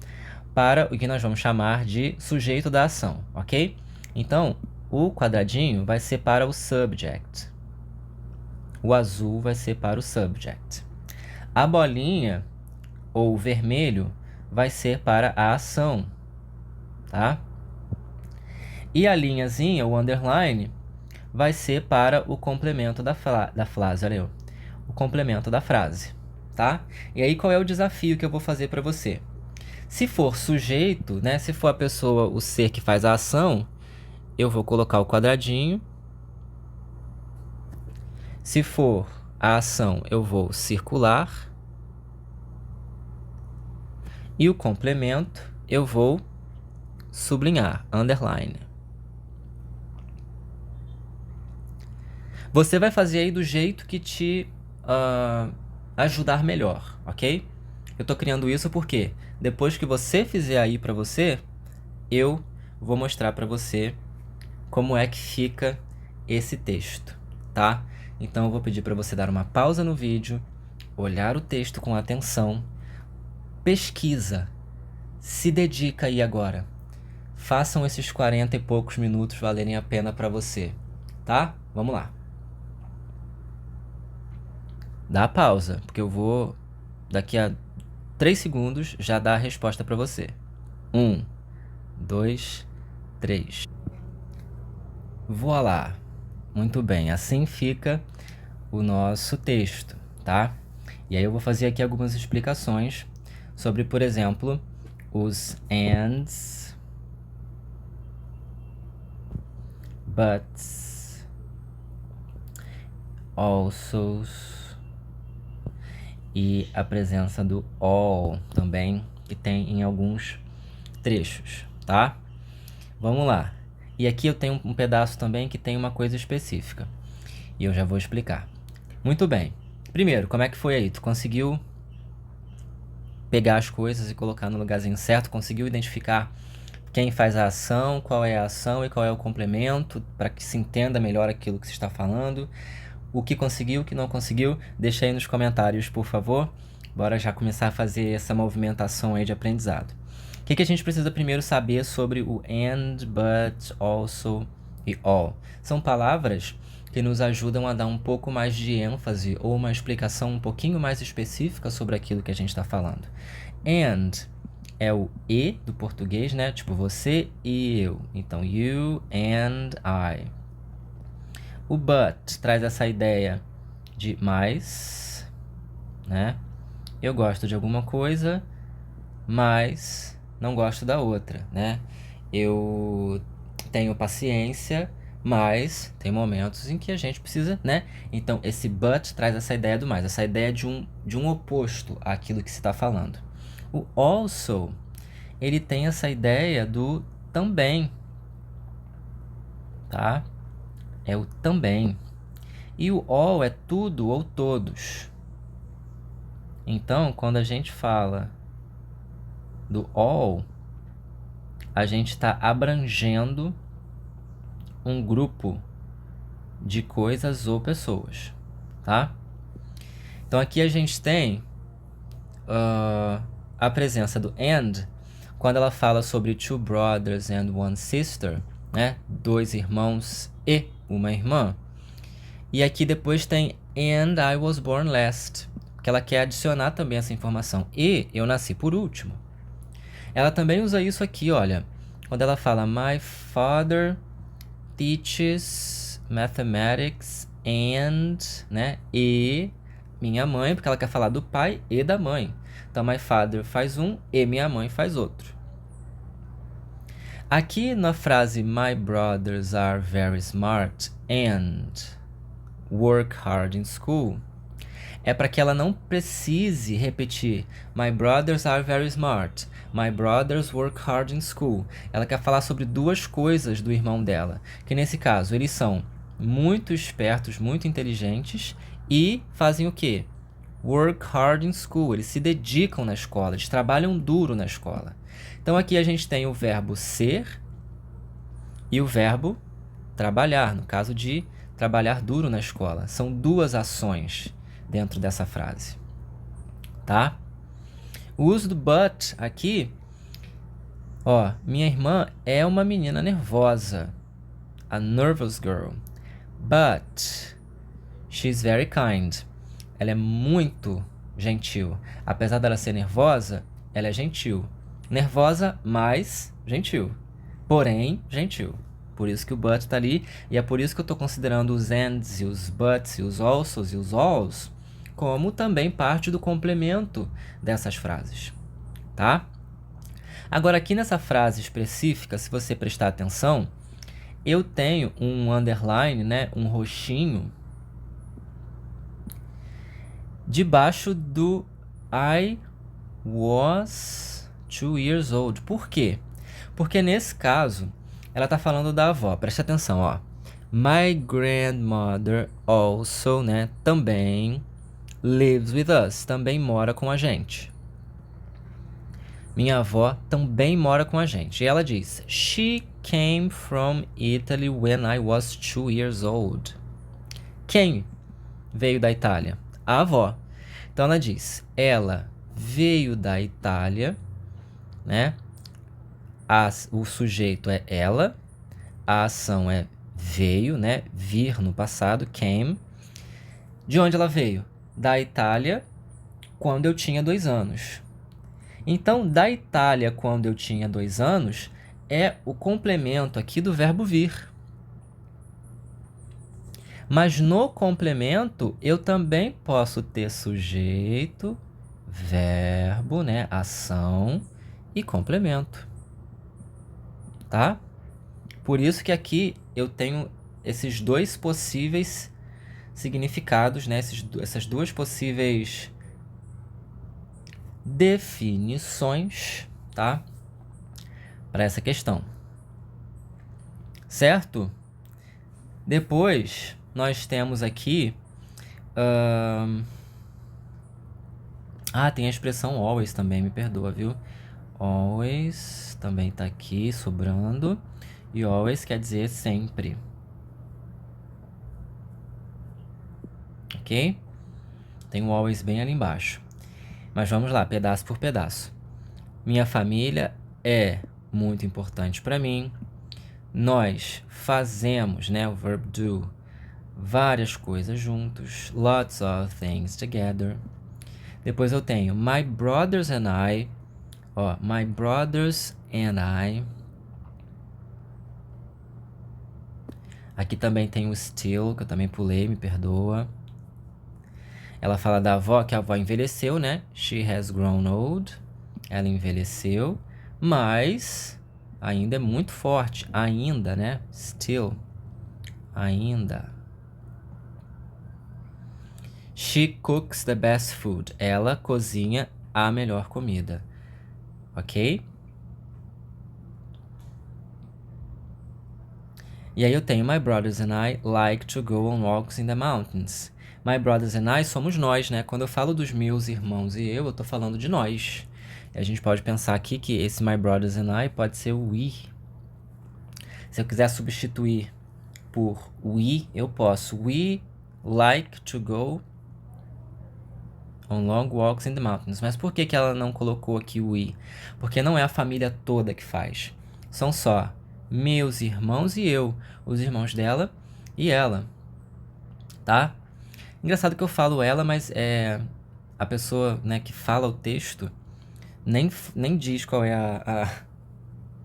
para o que nós vamos chamar de sujeito da ação, ok? Então, o quadradinho vai ser para o subject. O azul vai ser para o subject. A bolinha, ou o vermelho, vai ser para a ação, tá? E a linhazinha, o underline, vai ser para o complemento da frase, olha aí, o complemento da frase, tá? E aí qual é o desafio que eu vou fazer para você? Se for sujeito, né, se for a pessoa, o ser que faz a ação, eu vou colocar o quadradinho. Se for a ação, eu vou circular. E o complemento, eu vou sublinhar, underline. Você vai fazer aí do jeito que te ajudar melhor, ok? Eu tô criando isso porque depois que você fizer aí pra você, eu vou mostrar pra você como é que fica esse texto, tá? Então eu vou pedir pra você dar uma pausa no vídeo, olhar o texto com atenção, pesquisa, se dedica aí agora. Façam esses 40 e poucos minutos valerem a pena pra você, tá? Vamos lá. Dá a pausa, porque eu vou, daqui a 3 segundos, já dar a resposta pra você. 1, 2, 3. Voilá! Muito bem, assim fica o nosso texto, tá? E aí eu vou fazer aqui algumas explicações sobre, por exemplo, os ands, buts, alsos e a presença do all também, que tem em alguns trechos, tá? Vamos lá. E aqui eu tenho um pedaço também que tem uma coisa específica. E eu já vou explicar. Muito bem. Primeiro, como é que foi aí? Tu conseguiu pegar as coisas e colocar no lugarzinho certo? Conseguiu identificar quem faz a ação, qual é a ação e qual é o complemento, para que se entenda melhor aquilo que se está falando? O que conseguiu, o que não conseguiu? Deixa aí nos comentários, por favor. Bora já começar a fazer essa movimentação aí de aprendizado. O que a gente precisa primeiro saber sobre o and, but, also e all? São palavras que nos ajudam a dar um pouco mais de ênfase ou uma explicação um pouquinho mais específica sobre aquilo que a gente está falando. And é o e do português, né? Tipo você e eu. Então, you and I. O but traz essa ideia de mais, né? Eu gosto de alguma coisa, mas não gosto da outra, né? Eu tenho paciência, mas tem momentos em que a gente precisa, né? Então, esse but traz essa ideia do mais, essa ideia de um oposto àquilo que se está falando. O also, ele tem essa ideia do também, tá? É o também. E o all é tudo ou todos. Então, quando a gente fala do all, a gente está abrangendo um grupo de coisas ou pessoas, tá? Então, aqui a gente tem a presença do and, quando ela fala sobre two brothers and one sister, né? 2 irmãos e uma irmã. E aqui depois tem and I was born last, que ela quer adicionar também essa informação. E eu nasci por último. Ela também usa isso aqui, olha. Quando ela fala my father teaches mathematics and, né? E minha mãe, porque ela quer falar do pai e da mãe. Então, my father faz um e minha mãe faz outro. Aqui na frase my brothers are very smart and work hard in school, é para que ela não precise repetir my brothers are very smart, my brothers work hard in school. Ela quer falar sobre duas coisas do irmão dela, que nesse caso eles são muito espertos, muito inteligentes e fazem o quê? Work hard in school. Eles se dedicam na escola, eles trabalham duro na escola. Então aqui a gente tem o verbo ser e o verbo trabalhar, no caso de trabalhar duro na escola. São duas ações dentro dessa frase, tá? O uso do but aqui, ó, minha irmã é uma menina nervosa, a nervous girl, but she's very kind. Ela é muito gentil. Apesar dela ser nervosa, ela é gentil. Nervosa, mas gentil. Porém, gentil. Por isso que o but tá ali, e é por isso que eu estou considerando os ands e os buts e os alsos e os alls como também parte do complemento dessas frases, tá? Agora, aqui nessa frase específica, se você prestar atenção, eu tenho um underline, né, um roxinho, debaixo do I was 2 years old. Por quê? Porque nesse caso, ela está falando da avó. Presta atenção, ó. My grandmother also, né, também lives with us, também mora com a gente. Minha avó também mora com a gente. E ela diz, she came from Italy when I was 2 years old. Quem veio da Itália? A avó. Então ela diz, ela veio da Itália, né? O sujeito é ela, a ação é veio, né? Vir no passado, came. De onde ela veio? Da Itália, quando eu tinha 2 anos. Então, da Itália, quando eu tinha 2 anos, é o complemento aqui do verbo vir. Mas no complemento, eu também posso ter sujeito, verbo, né? Ação e complemento. Tá? Por isso que aqui eu tenho esses dois possíveis significados, né? Essas duas possíveis definições, tá? Para essa questão. certo? Depois, nós temos aqui... tem a expressão always também, me perdoa, viu? Always também tá aqui, sobrando. E always quer dizer sempre. Ok? Tem o always bem ali embaixo. Mas vamos lá, pedaço por pedaço. Minha família é muito importante para mim. Nós fazemos, né, o verb do, várias coisas juntos. Lots of things together. Depois eu tenho my brothers and I. Ó, my brothers and I. Aqui também tem o still, que eu também pulei, me perdoa. Ela fala da avó, que a avó envelheceu, né? She has grown old. Ela envelheceu, mas ainda é muito forte. Ainda, né? Still. Ainda. She cooks the best food. Ela cozinha a melhor comida. Ok? E aí eu tenho my brothers and I like to go on walks in the mountains. My brothers and I somos nós, né? Quando eu falo dos meus irmãos e eu tô falando de nós. E a gente pode pensar aqui que esse my brothers and I pode ser o we. Se eu quiser substituir por we, eu posso. We like to go on long walks in the mountains. Mas por que ela não colocou aqui o we? Porque não é a família toda que faz. São só meus irmãos e eu. Os irmãos dela e ela. Tá? Engraçado que eu falo ela, mas a pessoa, né, que fala o texto nem diz qual é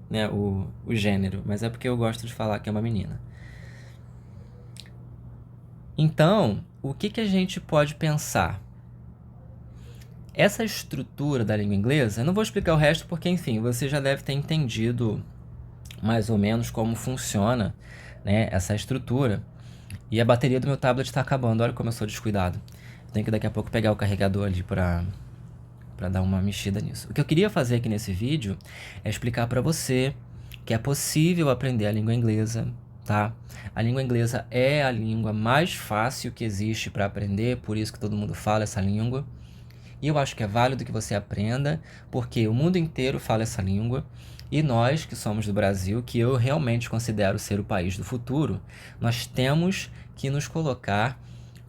né, o gênero. Mas é porque eu gosto de falar que é uma menina. Então, o que a gente pode pensar? Essa estrutura da língua inglesa, eu não vou explicar o resto porque, enfim, você já deve ter entendido mais ou menos como funciona, né, essa estrutura. E a bateria do meu tablet está acabando, olha como eu sou descuidado. Eu tenho que daqui a pouco pegar o carregador ali para dar uma mexida nisso. O que eu queria fazer aqui nesse vídeo é explicar para você que é possível aprender a língua inglesa, tá? A língua inglesa é a língua mais fácil que existe para aprender, por isso que todo mundo fala essa língua. E eu acho que é válido que você aprenda, porque o mundo inteiro fala essa língua. E nós, que somos do Brasil, que eu realmente considero ser o país do futuro, nós temos que nos colocar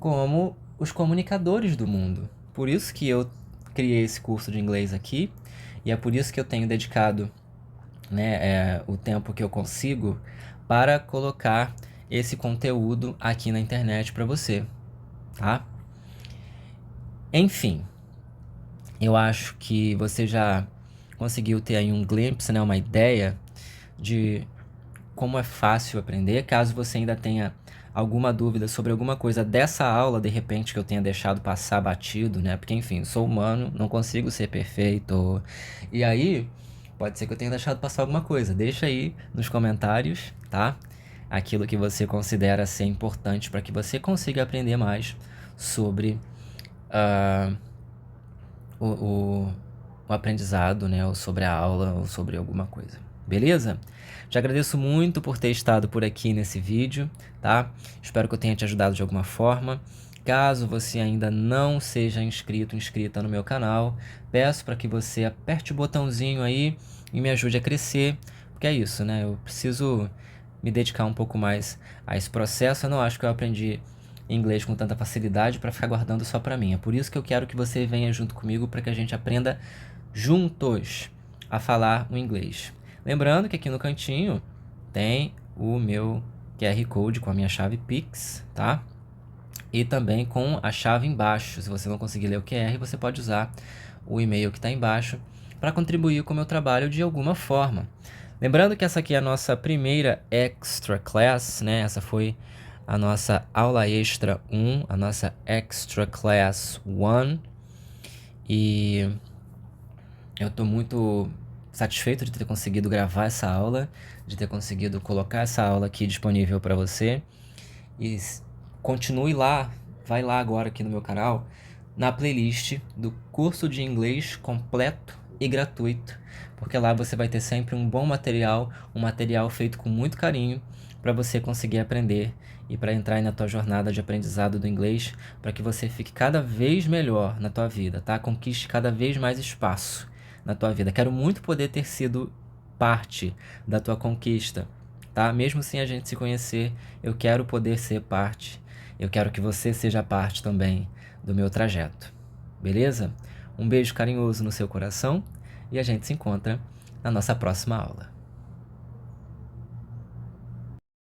como os comunicadores do mundo. Por isso que eu criei esse curso de inglês aqui, e é por isso que eu tenho dedicado, né, o tempo que eu consigo para colocar esse conteúdo aqui na internet para você, tá? Enfim, eu acho que você já conseguiu ter aí um glimpse, né, uma ideia de como é fácil aprender. Caso você ainda tenha alguma dúvida sobre alguma coisa dessa aula, de repente, que eu tenha deixado passar batido, né? Porque, enfim, sou humano, não consigo ser perfeito. E aí, pode ser que eu tenha deixado passar alguma coisa. Deixa aí nos comentários, tá? Aquilo que você considera ser importante para que você consiga aprender mais sobre o aprendizado, né? Ou sobre a aula, ou sobre alguma coisa. Beleza? Te agradeço muito por ter estado por aqui nesse vídeo, tá? Espero que eu tenha te ajudado de alguma forma. Caso você ainda não seja inscrito, inscrita no meu canal, peço para que você aperte o botãozinho aí e me ajude a crescer, porque é isso, né? Eu preciso me dedicar um pouco mais a esse processo. Eu não acho que eu aprendi inglês com tanta facilidade para ficar guardando só para mim. É por isso que eu quero que você venha junto comigo para que a gente aprenda juntos a falar o inglês. Lembrando que aqui no cantinho tem o meu QR Code com a minha chave Pix, tá? E também com a chave embaixo. Se você não conseguir ler o QR, você pode usar o e-mail que está embaixo para contribuir com o meu trabalho de alguma forma. Lembrando que essa aqui é a nossa primeira Extra Class, né? Essa foi a nossa aula extra 1, a nossa Extra Class 1. E eu estou muito satisfeito de ter conseguido gravar essa aula, de ter conseguido colocar essa aula aqui disponível para você. E continue lá, vai lá agora aqui no meu canal, na playlist do curso de inglês completo e gratuito, porque lá você vai ter sempre um bom material, um material feito com muito carinho, para você conseguir aprender e para entrar aí na tua jornada de aprendizado do inglês, para que você fique cada vez melhor na tua vida, tá? Conquiste cada vez mais espaço na tua vida. Quero muito poder ter sido parte da tua conquista, tá? Mesmo sem a gente se conhecer, eu quero poder ser parte. Eu quero que você seja parte também do meu trajeto. Beleza? Um beijo carinhoso no seu coração e a gente se encontra na nossa próxima aula.